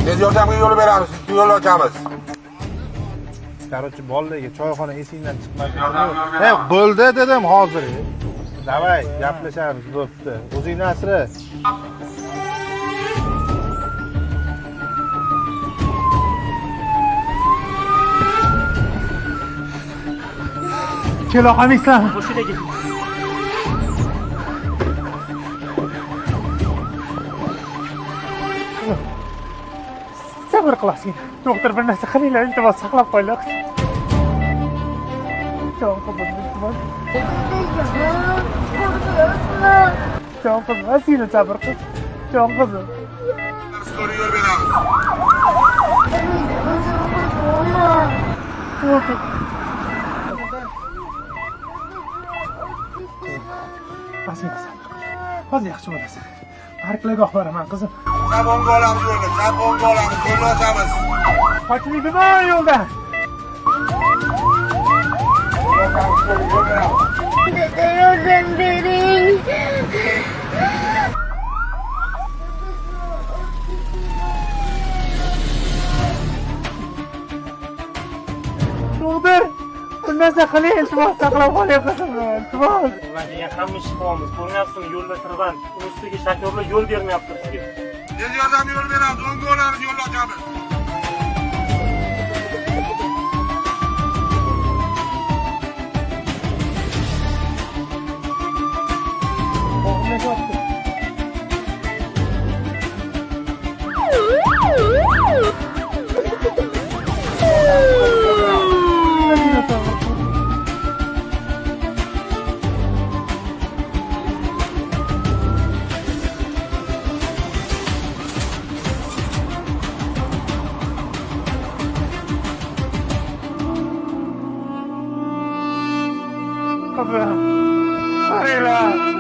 Tez yordamga yo'l beramiz, yo'l ochamiz. Короче, bolalarga choyxona esingdan chiqmasin. Hey, bo'ldi dedim hozir. Davay, gaplashamiz, bo'pti. O'zingni asra. Kelo qamislar. Mashinaga. Sabr qilasizmi? Doktor bir narsa qilinglar, iltimos saqlab qo'yinglar. Jon qizim, iltimos. Jon qizim, asina sabr qil. Jon qizim. Skoriy yo'l beramiz. Asina sabr qil. Hozir yaxshi bo'lasan. Parklarga boraman qizim. Zamonga olamiz yo'lni, zamonga olamiz, yo'lni ochamiz. Qochmaydimi yo'lda? Dada yordam bering. Doktor, bir narsa qiling, iltimos saqlab qoling qizimni, iltimos. Ulan degan hamma ish qilyapmiz. Ko'ryapsizmi, yo'lda tirband. Ustiga shoferlar yo'l bermayapti sizga. Tez yordamga yo'l beramiz, o'ngga olamiz, yo'lni ochamiz. Qaranglar.